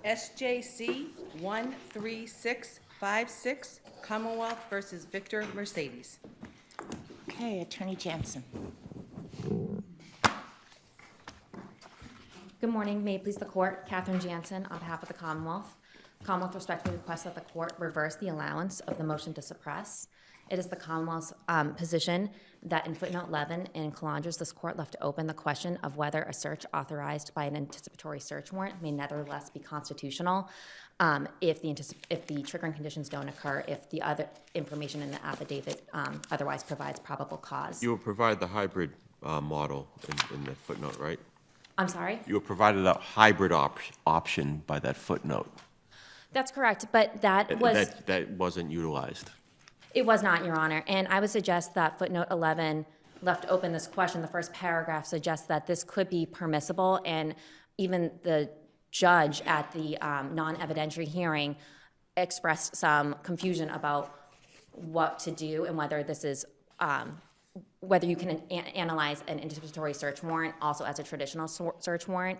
SJC-13656, Commonwealth versus Victor Mercedes. Okay, Attorney Jansen. Good morning. May it please the court, Catherine Jansen on behalf of the Commonwealth. Commonwealth respectfully requests that the court reverse the allowance of the motion to suppress. It is the Commonwealth's position that in footnote 11 in Calandras, this court left open the question of whether a search authorized by an anticipatory search warrant may nevertheless be constitutional if the triggering conditions don't occur, if the other information in the affidavit otherwise provides probable cause. You will provide the hybrid model in the footnote, right? I'm sorry? You were provided a hybrid option by that footnote. That's correct, but that wasn't utilized. It was not, Your Honor, and I would suggest that footnote 11 left open this question. The first paragraph suggests that this could be permissible, and even the judge at the non-evidentiary hearing expressed some confusion about what to do and whether this is whether you can analyze an anticipatory search warrant also as a traditional search warrant,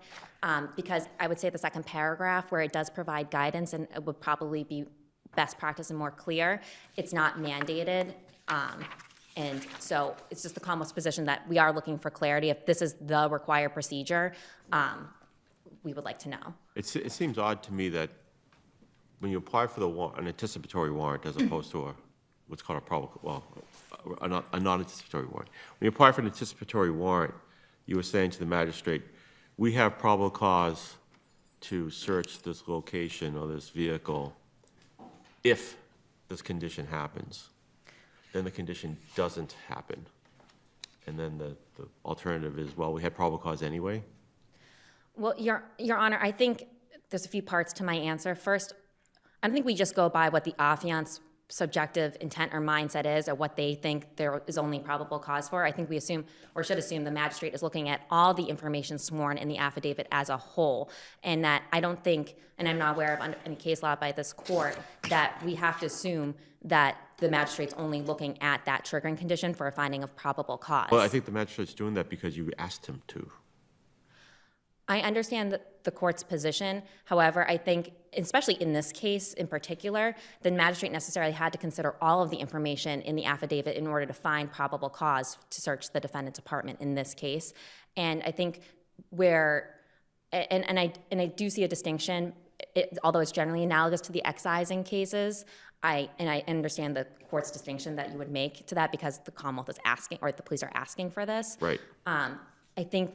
because I would say the second paragraph where it does provide guidance and it would probably be best practice and more clear, it's not mandated. And so it's just the Commonwealth's position that we are looking for clarity. If this is the required procedure, we would like to know. It seems odd to me that when you apply for an anticipatory warrant as opposed to what's called a non-anticipatory warrant. When you apply for an anticipatory warrant, you were saying to the magistrate, we have probable cause to search this location or this vehicle if this condition happens. Then the condition doesn't happen. And then the alternative is, well, we had probable cause anyway? Well, Your Honor, I think there's a few parts to my answer. First, I don't think we just go by what the affiant's subjective intent or mindset is, or what they think there is only probable cause for. I think we assume, or should assume, the magistrate is looking at all the information sworn in the affidavit as a whole, and that I don't think, and I'm not aware of any case law by this court, that we have to assume that the magistrate's only looking at that triggering condition for a finding of probable cause. Well, I think the magistrate's doing that because you asked him to. I understand the court's position. However, I think, especially in this case in particular, the magistrate necessarily had to consider all of the information in the affidavit in order to find probable cause to search the defendant's apartment in this case. And I think and I do see a distinction, although it's generally analogous to the excising cases. I understand the court's distinction that you would make to that because the Commonwealth is asking, or the police are asking for this. Right. I think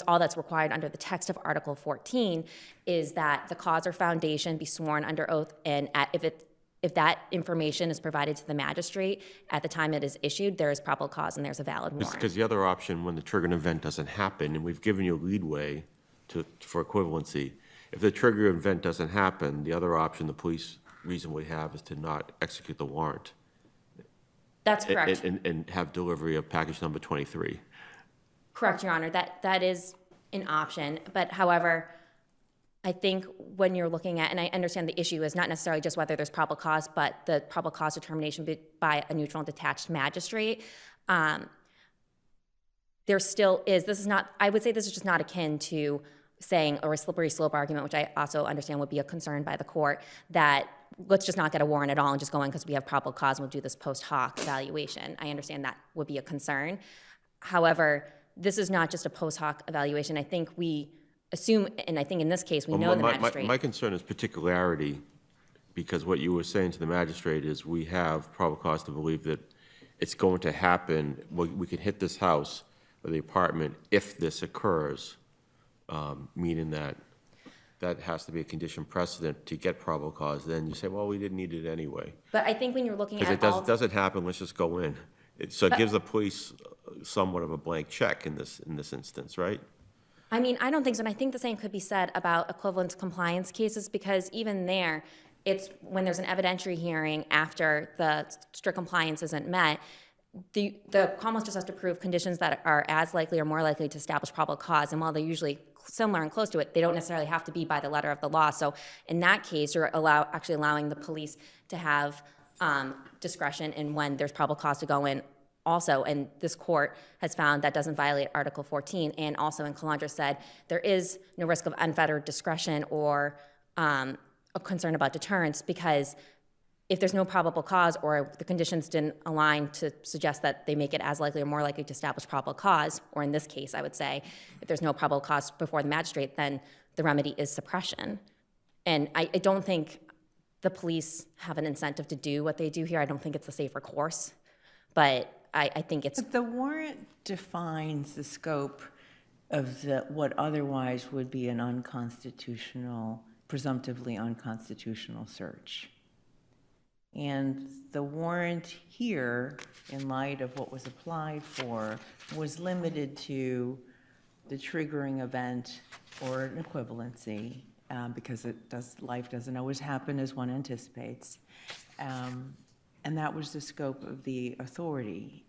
all that's required under the text of Article 14 is that the cause or foundation be sworn under oath, and if that information is provided to the magistrate at the time it is issued, there is probable cause and there's a valid warrant. Because the other option, when the triggering event doesn't happen, and we've given you leadway for equivalency, if the trigger event doesn't happen, the other option the police reasonably have is to not execute the warrant. That's correct. And have delivery of package number 23. Correct, Your Honor. That is an option. But however, I think when you're looking at, and I understand the issue is not necessarily just whether there's probable cause, but the probable cause determination by a neutral and detached magistrate, there still is. I would say this is just not akin to saying, or a slippery slope argument, which I also understand would be a concern by the court, that let's just not get a warrant at all and just go in because we have probable cause and we'll do this post hoc evaluation. I understand that would be a concern. However, this is not just a post hoc evaluation. I think we assume, and I think in this case, we know the magistrate. My concern is particularity, because what you were saying to the magistrate is we have probable cause to believe that it's going to happen. We can hit this house or the apartment if this occurs, meaning that has to be a condition precedent to get probable cause. Then you say, well, we didn't need it anyway. But I think when you're looking at because it doesn't happen, let's just go in. So it gives the police somewhat of a blank check in this instance, right? I mean, I don't think so. And I think the same could be said about equivalence compliance cases, because even there, it's when there's an evidentiary hearing after the strict compliance isn't met, the Commonwealth just has to prove conditions that are as likely or more likely to establish probable cause. And while they're usually similar and close to it, they don't necessarily have to be by the letter of the law. So in that case, you're actually allowing the police to have discretion in when there's probable cause to go in also, and this court has found that doesn't violate Article 14, and also in Calandra said there is no risk of unfettered discretion or a concern about deterrence, because if there's no probable cause or the conditions didn't align to suggest that they make it as likely or more likely to establish probable cause, or in this case, I would say, if there's no probable cause before the magistrate, then the remedy is suppression. And I don't think the police have an incentive to do what they do here. I don't think it's a safer course, but I think it's... But the warrant defines the scope of what otherwise would be an unconstitutional, presumptively unconstitutional search. And the warrant here, in light of what was applied for, was limited to the triggering event or an equivalency, because life doesn't always happen as one anticipates. And that was the scope of the authority.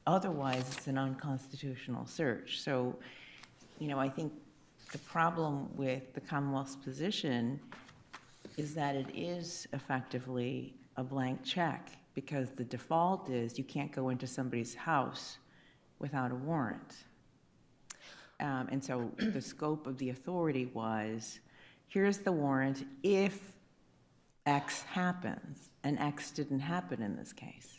Otherwise, it's an unconstitutional search. So, I think the problem with the Commonwealth's position is that it is effectively a blank check, because the default is you can't go into somebody's house without a warrant. And so the scope of the authority was, here's the warrant if X happens, and X didn't happen in this case.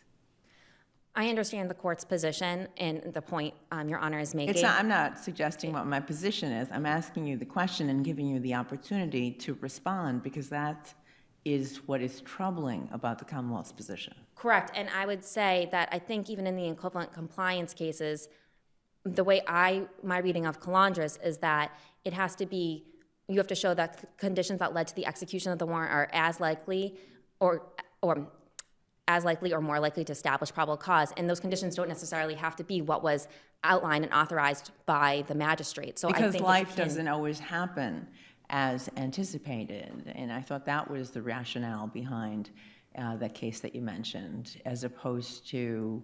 I understand the court's position and the point Your Honor is making. I'm not suggesting what my position is. I'm asking you the question and giving you the opportunity to respond, because that is what is troubling about the Commonwealth's position. Correct, and I would say that I think even in the equivalent compliance cases, the way my reading of Calandras is that it has to be, you have to show that conditions that led to the execution of the warrant are as likely or as likely or more likely to establish probable cause, and those conditions don't necessarily have to be what was outlined and authorized by the magistrate. So because I think life doesn't always happen as anticipated, and I thought that was the rationale behind that case that you mentioned, as opposed to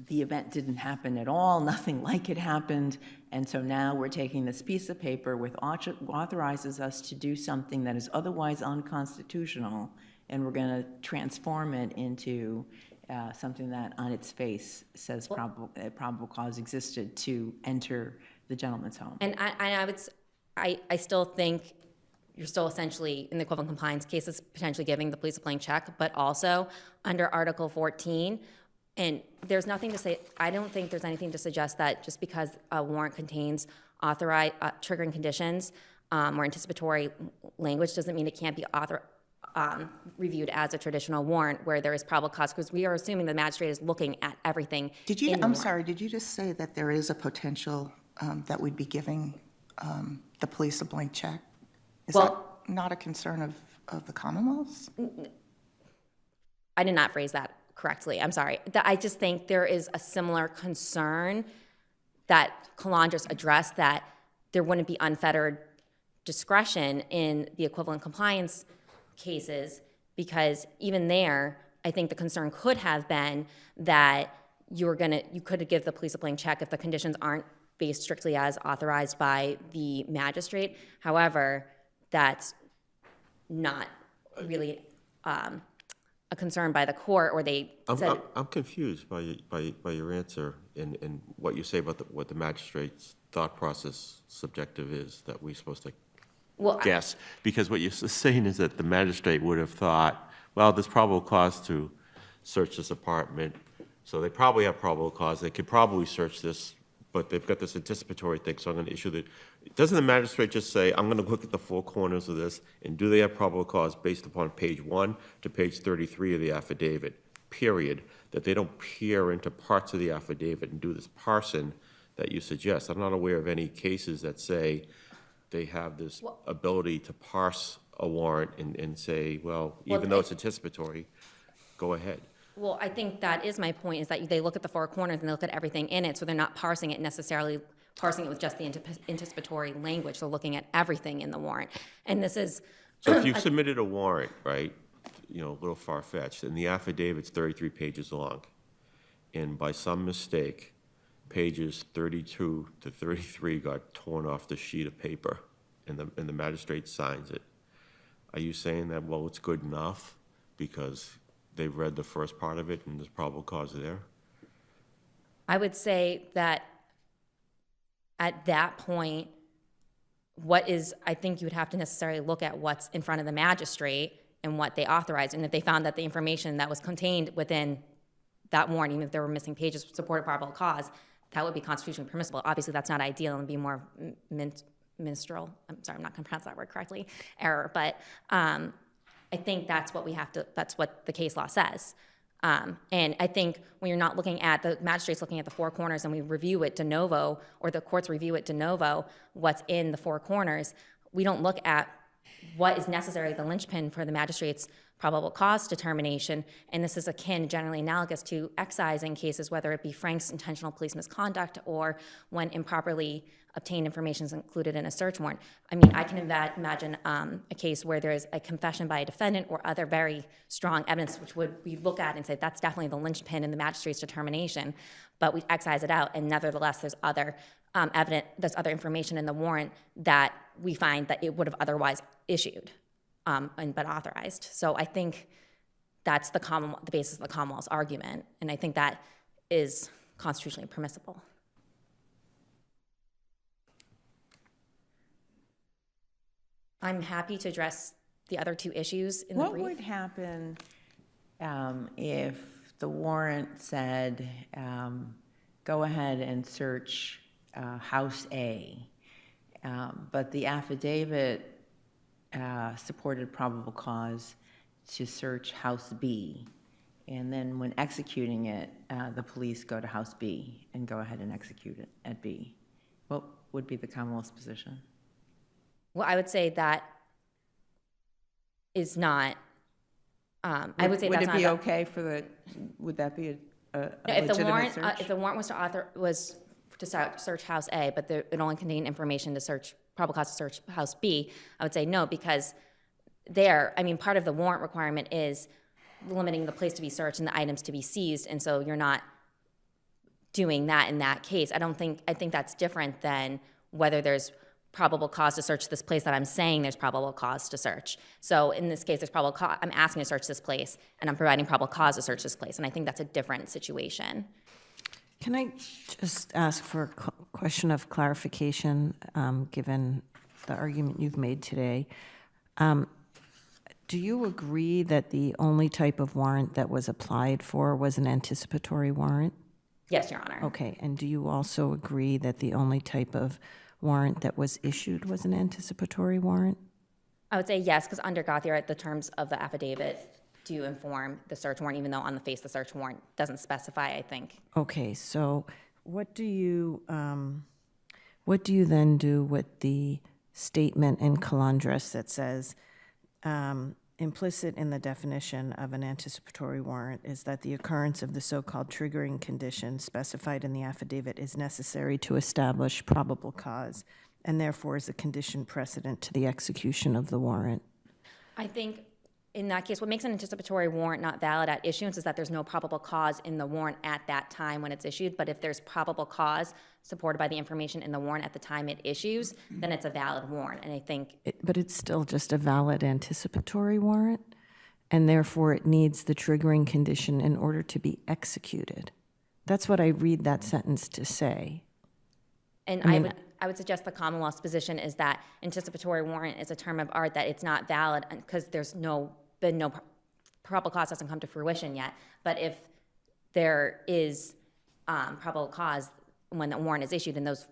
the event didn't happen at all, nothing like it happened, and so now we're taking this piece of paper which authorizes us to do something that is otherwise unconstitutional, and we're going to transform it into something that on its face says probable cause existed to enter the gentleman's home. And I still think you're still essentially, in the equivalent compliance cases, potentially giving the police a blank check, but also under Article 14, and there's nothing to say, I don't think there's anything to suggest that just because a warrant contains authorized triggering conditions or anticipatory language doesn't mean it can't be reviewed as a traditional warrant where there is probable cause, because we are assuming the magistrate is looking at everything. I'm sorry, did you just say that there is a potential that we'd be giving the police a blank check? Is that not a concern of the Commonwealth's? I did not phrase that correctly. I'm sorry. I just think there is a similar concern that Calandras addressed, that there wouldn't be unfettered discretion in the equivalent compliance cases, because even there, I think the concern could have been that you could give the police a blank check if the conditions aren't based strictly as authorized by the magistrate. However, that's not really a concern by the court, or they said... I'm confused by your answer and what you say about what the magistrate's thought process subjective is that we're supposed to guess. Because what you're saying is that the magistrate would have thought, well, there's probable cause to search this apartment, so they probably have probable cause. They could probably search this, but they've got this anticipatory thing, so I'm going to issue the... Doesn't the magistrate just say, I'm going to look at the four corners of this, and do they have probable cause based upon page 1 to page 33 of the affidavit, period, that they don't peer into parts of the affidavit and do this parsing that you suggest? I'm not aware of any cases that say they have this ability to parse a warrant and say, well, even though it's anticipatory, go ahead. Well, I think that is my point, is that they look at the four corners and they look at everything in it, so they're not parsing it with just the anticipatory language. They're looking at everything in the warrant. And this is... So if you've submitted a warrant, right, a little far-fetched, and the affidavit's 33 pages long, and by some mistake, pages 32 to 33 got torn off the sheet of paper, and the magistrate signs it, are you saying that, well, it's good enough because they've read the first part of it and there's probable cause there? I would say that at that point, I think you would have to necessarily look at what's in front of the magistrate and what they authorized. And if they found that the information that was contained within that warrant, even if there were missing pages, supported probable cause, that would be constitutionally permissible. Obviously, that's not ideal and be more ministerial. I'm sorry, I'm not going to pronounce that word correctly. Error, but I think that's what that's what the case law says. And I think when you're not looking at, the magistrate's looking at the four corners and we review it de novo, or the courts review it de novo, what's in the four corners, we don't look at what is necessary, the linchpin for the magistrate's probable cause determination. And this is akin, generally analogous to excising cases, whether it be Frank's intentional police misconduct or when improperly obtained information is included in a search warrant. I mean, I can imagine a case where there is a confession by a defendant or other very strong evidence, which we look at and say that's definitely the linchpin in the magistrate's determination, but we excise it out, and nevertheless there's other there's other information in the warrant that we find that it would have otherwise issued and been authorized. So I think that's the basis of the Commonwealth's argument, and I think that is constitutionally permissible. I'm happy to address the other two issues in the brief. What would happen if the warrant said, go ahead and search House A, but the affidavit supported probable cause to search House B, and then when executing it, the police go to House B and go ahead and execute it at B? What would be the Commonwealth's position? Well, I would say that is not. I would say would that's it not. be okay for the? Would that be a No, if the legitimate warrant, search? if the warrant was to search House A, but it only contained information to search probable cause to search House B, I would say no, because part of the warrant requirement is limiting the place to be searched and the items to be seized, and so you're not doing that in that case. I think that's different than whether there's probable cause to search this place that I'm saying there's probable cause to search. So in this case, there's probable cause. I'm asking to search this place, and I'm providing probable cause to search this place, and I think that's a different situation. Can I just ask for a question of clarification, given the argument you've made today? Do you agree that the only type of warrant that was applied for was an anticipatory warrant? Yes, Your Honor. Okay, and do you also agree that the only type of warrant that was issued was an anticipatory warrant? I would say yes, because under Gauthier, the terms of the affidavit do inform the search warrant, even though on the face the search warrant doesn't specify, I think. Okay, so what do you then do with the statement in Calandras that says, implicit in the definition of an anticipatory warrant is that the occurrence of the so-called triggering condition specified in the affidavit is necessary to establish probable cause, and therefore is a condition precedent to the execution of the warrant? I think in that case, what makes an anticipatory warrant not valid at issuance is that there's no probable cause in the warrant at that time when it's issued. But if there's probable cause supported by the information in the warrant at the time it issues, then it's a valid warrant. And I think... But it's still just a valid anticipatory warrant, and therefore it needs the triggering condition in order to be executed. That's what I read that sentence to say. And I would suggest the Commonwealth's position is that anticipatory warrant is a term of art, that it's not valid because there's been no probable cause hasn't come to fruition yet. But if there is probable cause when the warrant is issued and those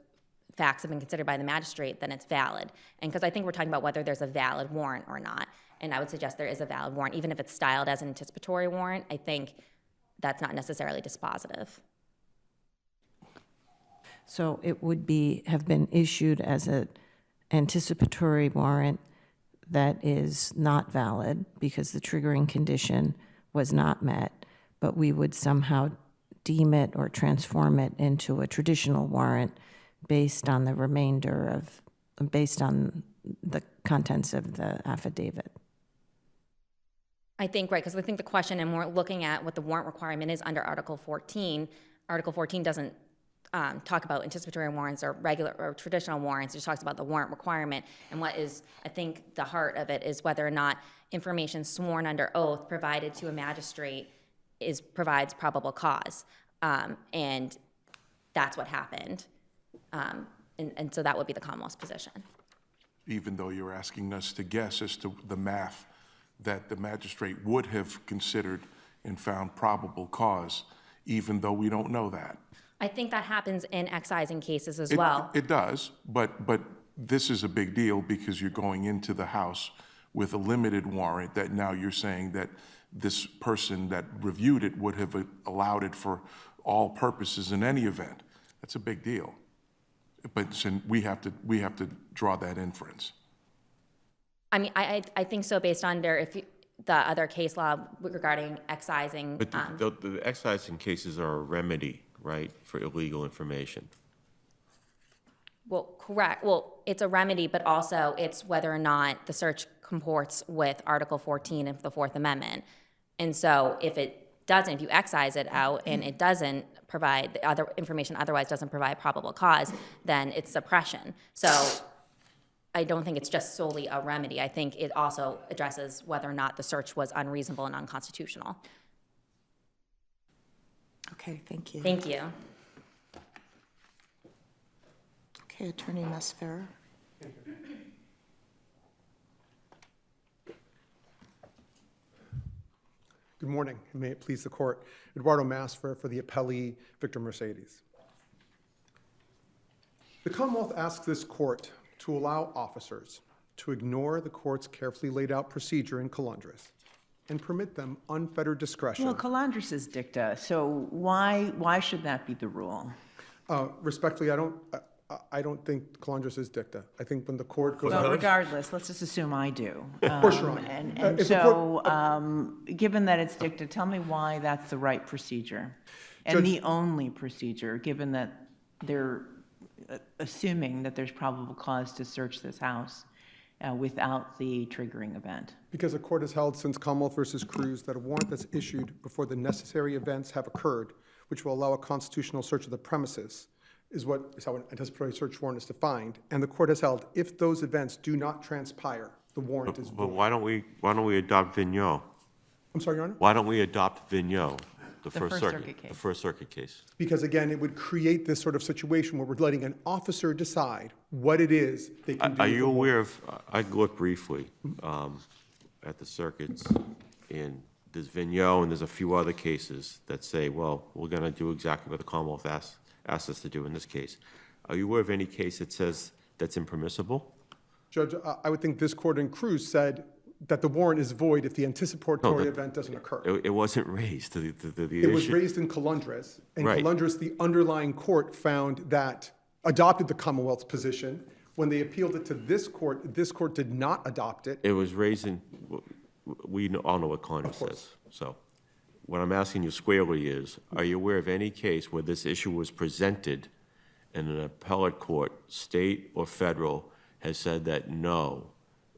facts have been considered by the magistrate, then it's valid. And because I think we're talking about whether there's a valid warrant or not, and I would suggest there is a valid warrant, even if it's styled as an anticipatory warrant. I think that's not necessarily dispositive. So it would have been issued as an anticipatory warrant that is not valid because the triggering condition was not met, but we would somehow deem it or transform it into a traditional warrant based on the contents of the affidavit. I think, right, because I think the question, and we're looking at what the warrant requirement is under Article 14. Article 14 doesn't talk about anticipatory warrants or regular or traditional warrants. It just talks about the warrant requirement. And what is, I think, the heart of it is whether or not information sworn under oath provided to a magistrate provides probable cause. And that's what happened. And so that would be the Commonwealth's position. even though you're asking us to guess as to the math that the magistrate would have considered and found probable cause, even though we don't know that. I think that happens in excising cases as It- well. It does, but this is a big deal because you're going into the house with a limited warrant that now you're saying that this person that reviewed it would have allowed it for all purposes in any event. That's a big deal. But so we have to draw that inference. I mean, I think so based on the other case law regarding excising. But the excising cases are a remedy, right, for illegal information. Well, correct. Well, it's a remedy, but also it's whether or not the search comports with Article 14 of the Fourth Amendment. And so if it doesn't, if you excise it out and it doesn't provide, the other information otherwise doesn't provide probable cause, then it's suppression. So I don't think it's just solely a remedy. I think it also addresses whether or not the search was unreasonable and unconstitutional. Okay, thank you. Thank you. Okay, Attorney Mesfer. Good morning, and may it please the court. Eduardo Masfer for the appellee, Victor Mercedes. The Commonwealth asks this court to allow officers to ignore the court's carefully laid out procedure in Colundres and permit them unfettered discretion. Well, Calandras is dicta, so why should that be the rule? Respectfully, I don't think Colundres is dicta. I think when the court goes Well, out. regardless, let's just assume I do. Of course, Your Honor. And If the so, given that it's dicta, tell me why that's the right procedure and Judge- the only procedure, given that they're assuming that there's probable cause to search this house without the triggering event. Because the court has held since Commonwealth versus Cruz that a warrant that's issued before the necessary events have occurred, which will allow a constitutional search of the premises, is how an anticipatory search warrant is defined. And the court has held if those events do not transpire, the warrant is But void. why don't we adopt Vigneault? I'm sorry, Your Honor? Why don't we adopt Vigneault, the First First Circuit Circuit, case. the First Circuit case? Because again, it would create this sort of situation where we're letting an officer decide what it is they can do. Are with you the aware warrant. of, I looked briefly at the circuits, and there's Vigneault and there's a few other cases that say, well, we're going to do exactly what the Commonwealth asked us to do in this case. Are you aware of any case that says that's impermissible? Judge, I would think this court in Cruz said that the warrant is void if the anticipatory that- event doesn't occur. It wasn't raised. The It was issue- raised in Colundres, and Right. Colundres, the underlying court found that, adopted the Commonwealth's position. When they appealed it to this court did not adopt it. It was raised in, we all know what Congress course. says. So what I'm asking you squarely is, are you aware of any case where this issue was presented and an appellate court, state or federal, has said that no,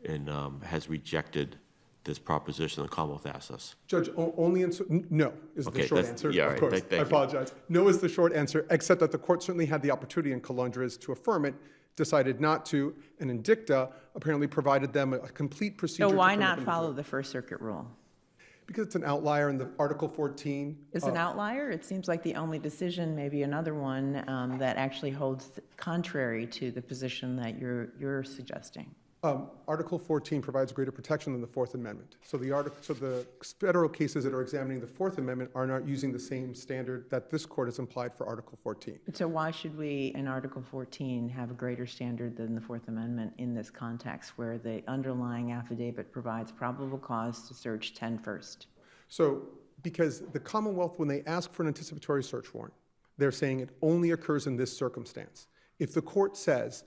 and has rejected this proposition the Commonwealth asked us? Judge, only no is the Okay, short that's- answer, yeah, all of right, course. thank I you. apologize. No is the short answer, except that the court certainly had the opportunity in Colundres to affirm it, decided not to, and in dicta apparently provided them a complete procedure. So to why permit not them to do follow it. the First Circuit rule? Because it's an outlier in the Article 14. Is an outlier? It seems like the only decision, maybe another one, that actually holds contrary to the position that you're suggesting. Article 14 provides greater protection than the Fourth Amendment. So the federal cases that are examining the Fourth Amendment are not using the same standard that this court has implied for Article 14. So why should we, in Article 14, have a greater standard than the Fourth Amendment in this context, where the underlying affidavit provides probable cause to search 10 first? So, because the Commonwealth, when they ask for an anticipatory search warrant, they're saying it only occurs in this circumstance. If the court says,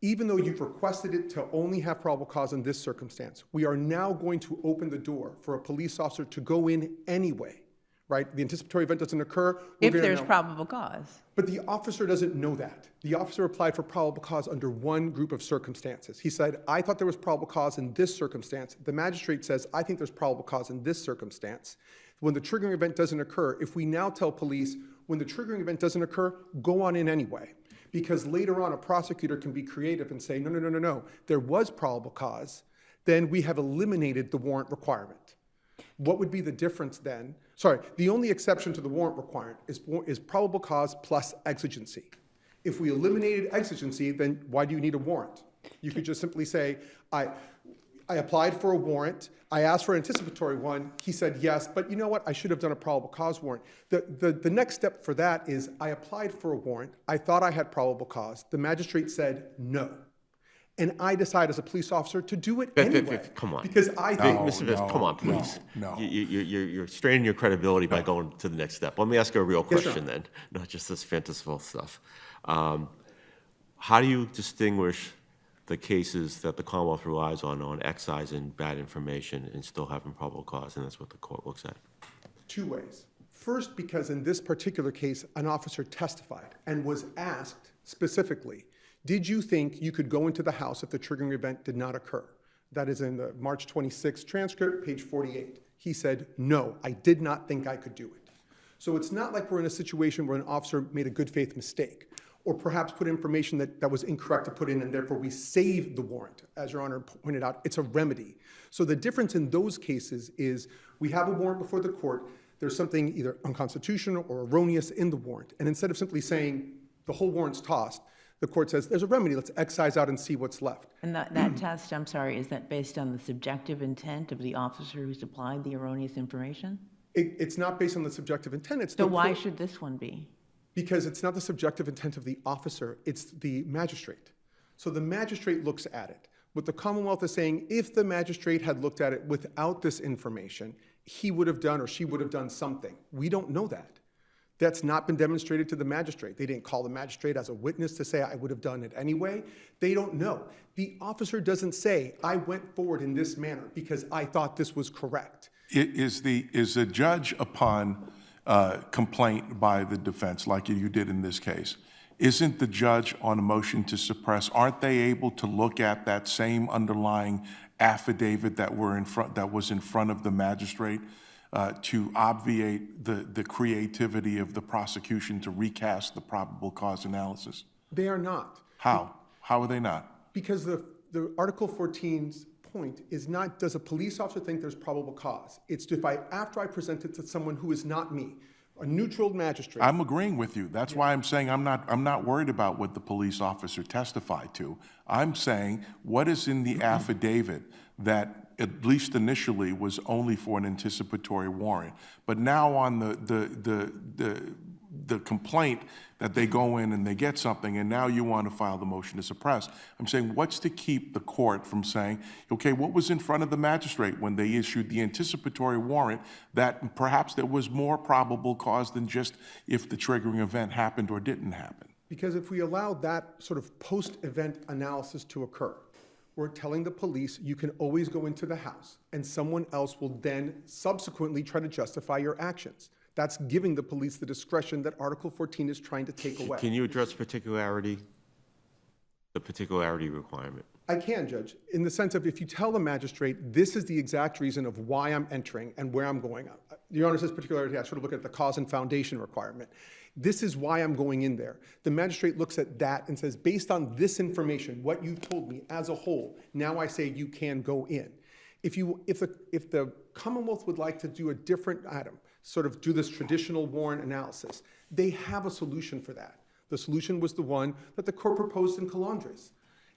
even though you've requested it to only have probable cause in this circumstance, we are now going to open the door for a police officer to go in anyway, right? The anticipatory event doesn't occur. If there's probable cause. But the officer doesn't know that. The officer applied for probable cause under one group of circumstances. He said, I thought there was probable cause in this circumstance. The magistrate says, I think there's probable cause in this circumstance. When the triggering event doesn't occur, if we now tell police, when the triggering event doesn't occur, go on in anyway. Because later on, a prosecutor can be creative and say, no, there was probable cause, then we have eliminated the warrant requirement. What would be the difference then? Sorry, the only exception to the warrant requirement is probable cause plus exigency. If we eliminated exigency, then why do you need a warrant? You could just simply say, I applied for a warrant, I asked for an anticipatory one, he said yes, but you know what, I should have done a probable cause warrant. The next step for that is, I applied for a warrant, I thought I had probable cause, the magistrate said no. And I decide as a police officer to do it anyway. Come on. Because I think, Mr. Viss, come on, please. no. You're straining your credibility by going to the next step. Let me ask you a real Yes, question then, not just this fanciful stuff. How do you distinguish the cases that the Commonwealth relies on excising bad information and still having probable cause, and that's what the court looks at? two ways. First, because in this particular case, an officer testified and was asked specifically, did you think you could go into the house if the triggering event did not occur? That is in the March 26th transcript, page 48. He said, no, I did not think I could do it. So it's not like we're in a situation where an officer made a good faith mistake or perhaps put information that was incorrect to put in, and therefore we saved the warrant. As Your Honor pointed out, it's a remedy. So the difference in those cases is we have a warrant before the court, there's something either unconstitutional or erroneous in the warrant, and instead of simply saying the whole warrant's tossed, the court says, there's a remedy, let's excise out and see what's left. And that test, I'm sorry, is that based on the subjective intent of the officer who supplied the erroneous information? It's not based on the subjective intent. It's So the why court- should this one be? Because it's not the subjective intent of the officer, it's the magistrate. So the magistrate looks at it. What the Commonwealth is saying, if the magistrate had looked at it without this information, he would have done or she would have done something. We don't know that. That's not been demonstrated to the magistrate. They didn't call the magistrate as a witness to say, I would have done it anyway. They don't know. The officer doesn't say, I went forward in this manner because I thought this was correct. Is the judge upon complaint by the defense, like you did in this case, isn't the judge on a motion to suppress, aren't they able to look at that same underlying affidavit that was in front of the magistrate to obviate the creativity of the prosecution to recast the probable cause analysis? They are not. How? How are they not? Because the Article 14's point is not, does a police officer think there's probable cause? It's if after I present it to someone who is not me, a neutral magistrate. I'm agreeing with you. That's why I'm saying I'm not worried about what the police officer testified to. I'm saying what is in the affidavit that at least initially was only for an anticipatory warrant, but now on the complaint that they go in and they get something and now you want to file the motion to suppress. I'm saying what's to keep the court from saying, okay, what was in front of the magistrate when they issued the anticipatory warrant that perhaps there was more probable cause than just if the triggering event happened or didn't happen? Because if we allow that sort of post-event analysis to occur, we're telling the police you can always go into the house and someone else will then subsequently try to justify your actions. That's giving the police the discretion that Article 14 is trying to take away. Can you address particularity, the particularity requirement? I can, Judge, in the sense of if you tell the magistrate, this is the exact reason of why I'm entering and where I'm going. Your Honor says particularity, I sort of look at the cause and foundation requirement. This is why I'm going in there. The magistrate looks at that and says, based on this information, what you told me as a whole, now I say you can go in. If the Commonwealth would like to do a different item, sort of do this traditional warrant analysis, they have a solution for that. The solution was the one that the court proposed in Calandras.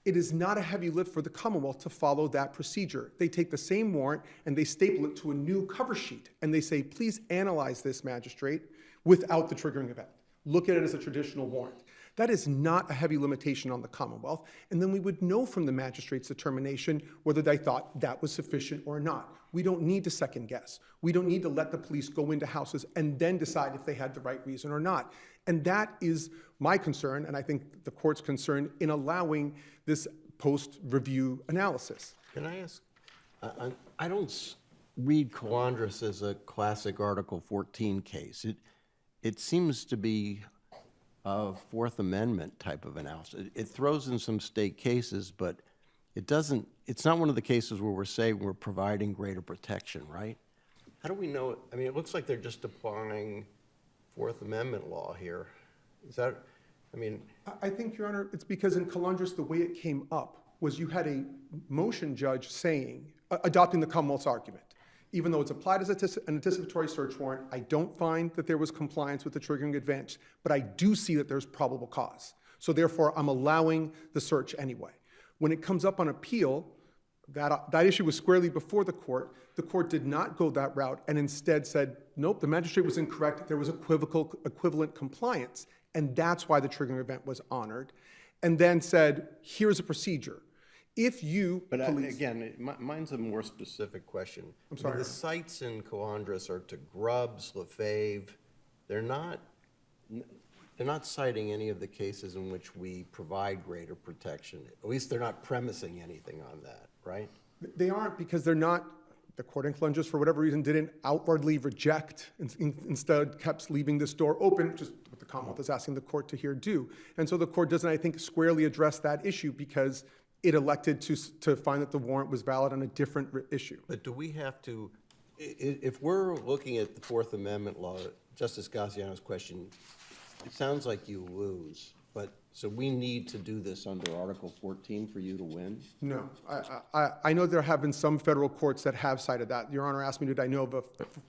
It is not a heavy lift for the Commonwealth to follow that procedure. They take the same warrant and they staple it to a new cover sheet and they say, please analyze this, magistrate, without the triggering event. Look at it as a traditional warrant. That is not a heavy limitation on the Commonwealth, and then we would know from the magistrate's determination whether they thought that was sufficient or not. We don't need to second guess. We don't need to let the police go into houses and then decide if they had the right reason or not. And that is my concern, and I think the court's concern in allowing this post-review analysis. Can I ask, I don't read Calandras as a classic Article 14 case. It seems to be a Fourth Amendment type of analysis. It throws in some state cases, but it's not one of the cases where we're saying we're providing greater protection, right? How do we know? I mean, it looks like they're just applying Fourth Amendment law here. Is that, I mean? I think, Your Honor, it's because in Calandras, the way it came up was you had a motion judge saying, adopting the Commonwealth's argument. Even though it's applied as an anticipatory search warrant, I don't find that there was compliance with the triggering event, but I do see that there's probable cause. So therefore, I'm allowing the search anyway. When it comes up on appeal, that issue was squarely before the court. The court did not go that route and instead said, nope, the magistrate was incorrect. There was equivalent compliance. And that's why the triggering event was honored. And then said, here's a procedure. If you But police... again, mine's a more specific question. I'm sorry. The sites in Calandris are to Grubbs, LaFave. They're not citing any of the cases in which we provide greater protection. At least they're not premising anything on that, right? They aren't, because they're not, the court in Calandris, for whatever reason, didn't outwardly reject, instead kept leaving this door open, which is what the Commonwealth is asking the court to here do. And so the court doesn't, I think, squarely address that issue because it elected to find that the warrant was valid on a different issue. But do we have to, if we're looking at the Fourth Amendment law, Justice Gaziano's question, it sounds like you lose, but so we need to do this under Article 14 for you to win? No, I know there have been some federal courts that have cited that. Your Honor asked me, did I know of a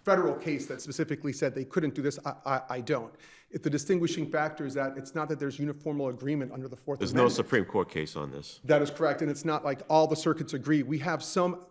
federal case that specifically said they couldn't do this? I don't. If the distinguishing factor is that it's not that there's uniform agreement under the Fourth Amendment. There's no Supreme Court case on this. That is correct, and it's not like all the circuits agree. We have some,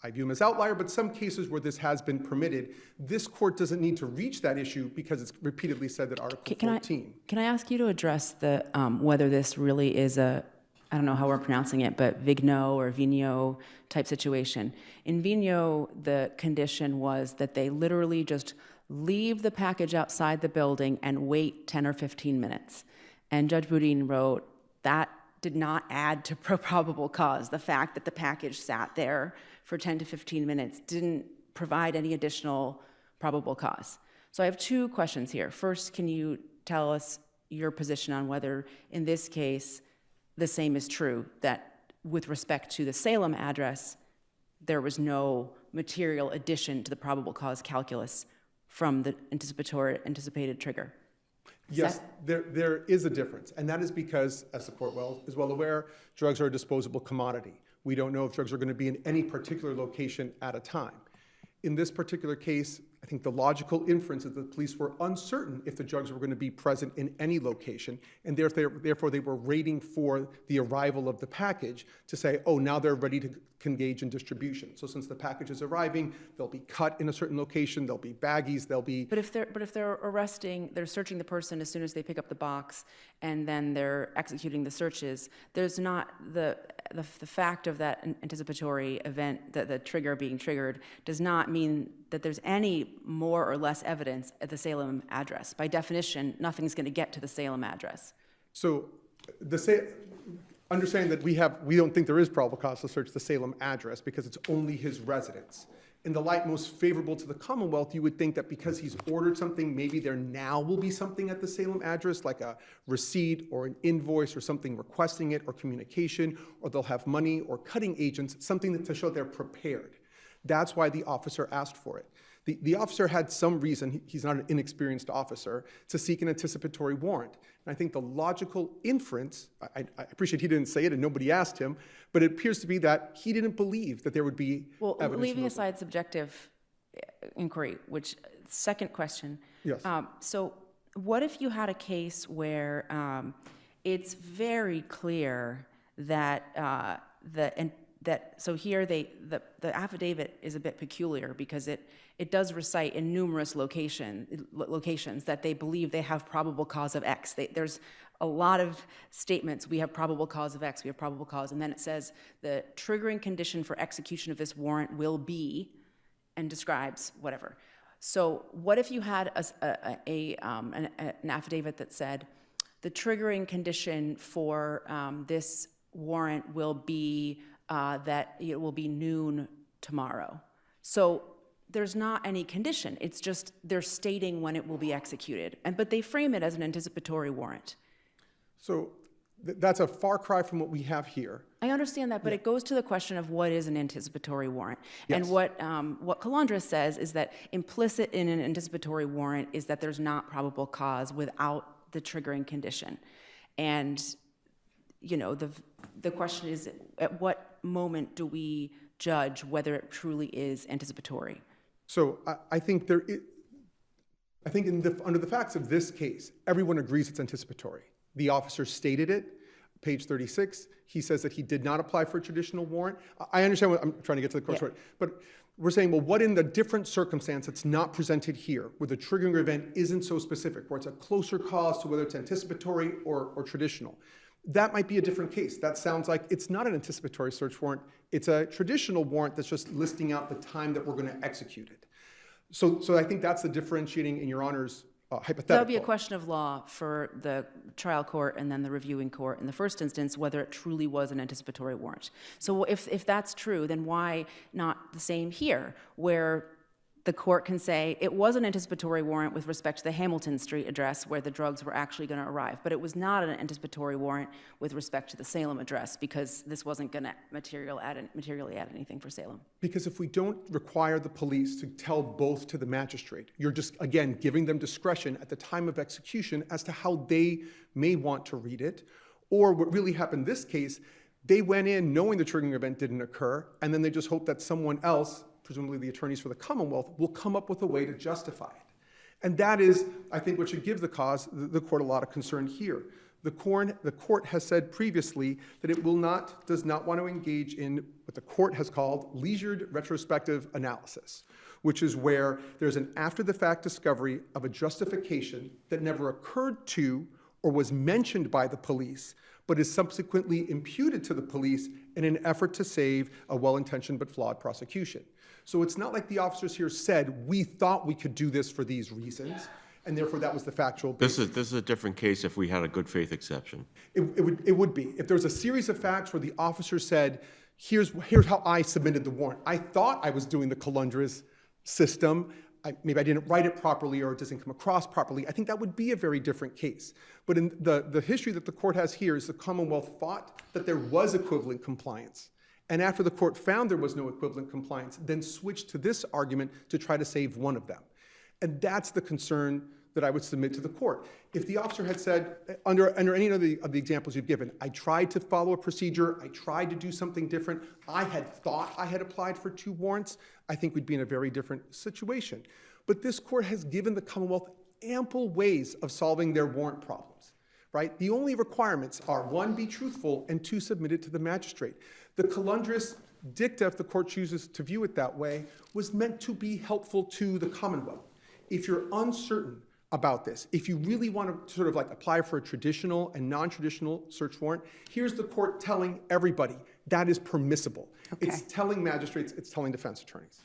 I view them as outlier, but some cases where this has been permitted. This court doesn't need to reach that issue because it's repeatedly said that Article 14. Can I ask you to address the whether this really is a, I don't know how we're pronouncing it, but Vigno or Vigno type situation? In Vigno, the condition was that they literally just leave the package outside the building and wait 10 or 15 minutes. And Judge Boudin wrote that did not add to probable cause. The fact that the package sat there for 10 to 15 minutes didn't provide any additional probable cause. So I have two questions here. First, can you tell us your position on whether in this case the same is true, that with respect to the Salem address, there was no material addition to the probable cause calculus from the anticipated trigger? Yes, there is a difference, and that is because, as the court is well aware, drugs are a disposable commodity. We don't know if drugs are going to be in any particular location at a time. In this particular case, I think the logical inference is that the police were uncertain if the drugs were going to be present in any location, and therefore they were waiting for the arrival of the package to say, oh, now they're ready to engage in distribution. So since the package is arriving, they'll be cut in a certain location, there'll be baggies, there'll be... But if they're searching the person as soon as they pick up the box, and then they're executing the searches, there's not the fact of that anticipatory event, that the trigger being triggered, does not mean that there's any more or less evidence at the Salem address. By definition, nothing's going to get to the Salem address. So understanding that we don't think there is probable cause to search the Salem address because it's only his residence. In the light most favorable to the Commonwealth, you would think that because he's ordered something, maybe there now will be something at the Salem address, like a receipt or an invoice or something requesting it or communication, or they'll have money or cutting agents, something to show they're prepared. That's why the officer asked for it. The officer had some reason, he's not an inexperienced officer, to seek an anticipatory warrant. And I think the logical inference, I appreciate he didn't say it and nobody asked him, but it appears to be that he didn't believe that there would be evidence. Well, leaving aside subjective inquiry, which, second question. Yes. So what if you had a case where it's very clear that so here the affidavit is a bit peculiar because it does recite in numerous locations that they believe they have probable cause of X. There's a lot of statements, we have probable cause of X, we have probable cause, and then it says the triggering condition for execution of this warrant will be, and describes whatever. So what if you had an affidavit that said the triggering condition for this warrant will be that it will be noon tomorrow. So there's not any condition. It's just they're stating when it will be executed. But they frame it as an anticipatory warrant. So that's a far cry from what we have here. I understand that, but it goes to the question of what is an anticipatory warrant. Yes. And what Calandra says is that implicit in an anticipatory warrant is that there's not probable cause without the triggering condition. And the question is, at what moment do we judge whether it truly is anticipatory? So I think under the facts of this case, everyone agrees it's anticipatory. The officer stated it, page 36, he says that he did not apply for a traditional warrant. I understand what I'm trying to get to the court's order, but we're saying, well, what in the different circumstance that's not presented here, where the triggering event isn't so specific, where it's a closer cause to whether it's anticipatory or traditional? That might be a different case. That sounds like it's not an anticipatory search warrant. It's a traditional warrant that's just listing out the time that we're going to execute it. So I think that's the differentiating in Your Honor's hypothetical. That would be a question of law for the trial court and then the reviewing court in the first instance, whether it truly was an anticipatory warrant. So if that's true, then why not the same here, where the court can say it was an anticipatory warrant with respect to the Hamilton Street address where the drugs were actually going to arrive, but it was not an anticipatory warrant with respect to the Salem address because this wasn't going to materially add anything for Salem. Because if we don't require the police to tell both to the magistrate, you're just, again, giving them discretion at the time of execution as to how they may want to read it. Or what really happened in this case, they went in knowing the triggering event didn't occur, and then they just hope that someone else, presumably the attorneys for the Commonwealth, will come up with a way to justify it. And that is, I think, what should give the court a lot of concern here. The court has said previously that it does not want to engage in what the court has called leisured retrospective analysis, which is where there's an after-the-fact discovery of a justification that never occurred to or was mentioned by the police, but is subsequently imputed to the police in an effort to save a well-intentioned but flawed prosecution. So it's not like the officers here said, we thought we could do this for these reasons, and therefore that was the factual basis. This is a different case if we had a good faith exception. It would be. If there was a series of facts where the officer said, here's how I submitted the warrant. I thought I was doing the Colundres system. Maybe I didn't write it properly or it doesn't come across properly. I think that would be a very different case. But in the history that the court has here is the Commonwealth thought that there was equivalent compliance. And after the court found there was no equivalent compliance, then switched to this argument to try to save one of them. And that's the concern that I would submit to the court. If the officer had said, under any of the examples you've given, I tried to follow a procedure, I tried to do something different, I had thought I had applied for 2 warrants, I think we'd be in a very different situation. But this court has given the Commonwealth ample ways of solving their warrant problems, right? The only requirements are 1, be truthful, and 2, submit it to the magistrate. The Colundres dicta, if the court chooses to view it that way, was meant to be helpful to the Commonwealth. If you're uncertain about this, if you really want to sort of like apply for a traditional and non-traditional search warrant, here's the court telling everybody that is permissible. Okay. It's telling magistrates, it's telling defense attorneys.